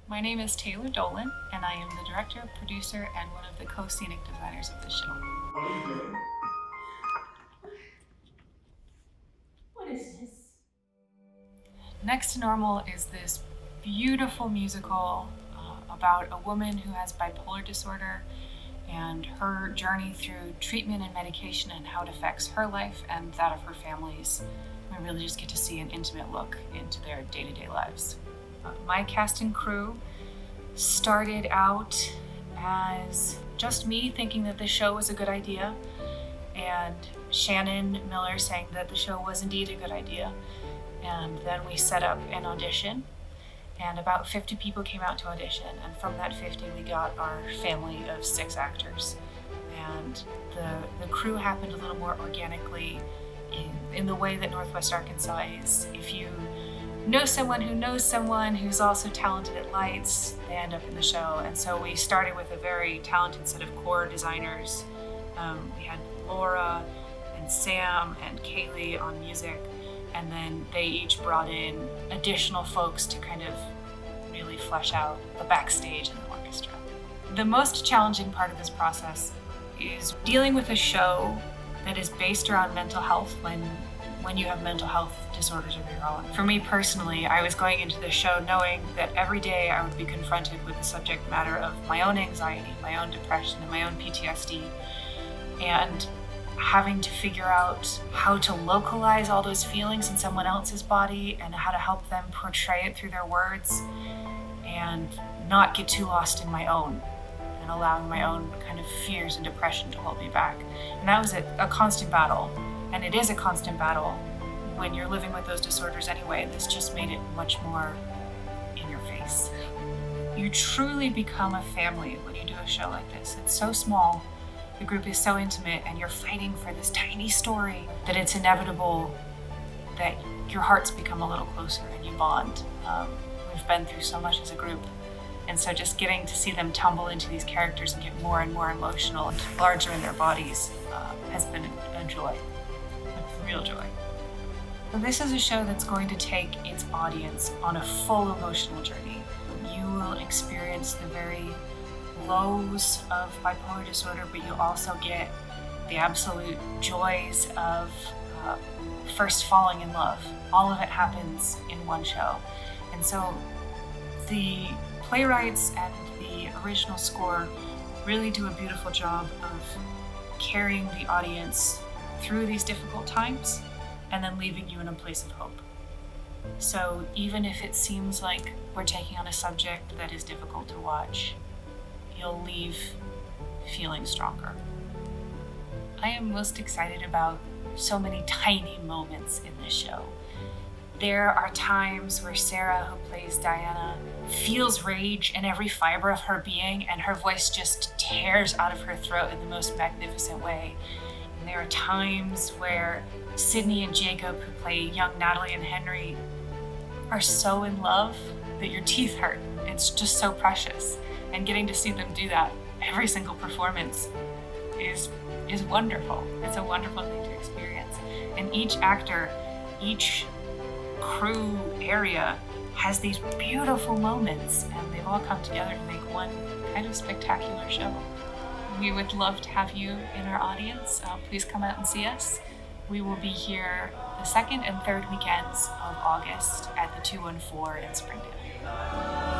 My name is Taylor Dolan, and I am the director, producer, and one of the co-scenic designers of the show. What are you doing? What is this? Next to Normal is this beautiful musical about a woman who has bipolar disorder and her journey through treatment and medication and how it affects her life and that of her families. We really just get to see an intimate look into their day-to-day lives. My cast and crew started out as just me thinking that the show was a good idea, and Shannon Miller saying that the show was indeed a good idea. And then we set up an audition, and about 50 people came out to audition, and from that 50 we got our family of 6 actors. And the crew happened a little more organically in the way that Northwest Arkansas is. If you know someone who knows someone who's also talented at lights, they end up in the show. And so we started with a very talented set of core designers. We had Laura and Sam and Kaylee on music, and then they each brought in additional folks to kind of really flesh out the backstage and the orchestra. The most challenging part of this process is dealing with a show that is based around mental health when you have mental health disorders of your own. For me personally, I was going into the show knowing that every day I would be confronted with the subject matter of my own anxiety, my own depression, and my own PTSD, and having to figure out how to localize all those feelings in someone else's body and how to help them portray it through their words and not get too lost in my own and allowing my own kind of fears and depression to hold me back. And that was a constant battle. And it is a constant battle when you're living with those disorders anyway. This just made it much more in your face. You truly become a family when you do a show like this. It's so small, the group is so intimate, and you're fighting for this tiny story that it's inevitable that your hearts become a little closer and you bond. We've been through so much as a group. And so just getting to see them tumble into these characters and get more and more emotional and larger in their bodies has been a joy. Real joy. This is a show that's going to take its audience on a full emotional journey. You will experience the very lows of bipolar disorder, but you'll also get the absolute joys of first falling in love. All of it happens in one show. And so the playwrights and the original score really do a beautiful job of carrying the audience through these difficult times and then leaving you in a place of hope. So even if it seems like we're taking on a subject that is difficult to watch, you'll leave feeling stronger. I am most excited about so many tiny moments in this show. There are times where Sarah, who plays Diana, feels rage in every fiber of her being, and her voice just tears out of her throat in the most magnificent way. There are times where Sydney and Jacob, who play young Natalie and Henry, are so in love that your teeth hurt. It's just so precious. And getting to see them do that every single performance is wonderful. It's a wonderful thing to experience. And each actor, each crew area has these beautiful moments, and they've all come together to make one kind of spectacular show. We would love to have you in our audience. Please come out and see us. We will be here the 2nd and 3rd weekends of August at the 214 in Springdale.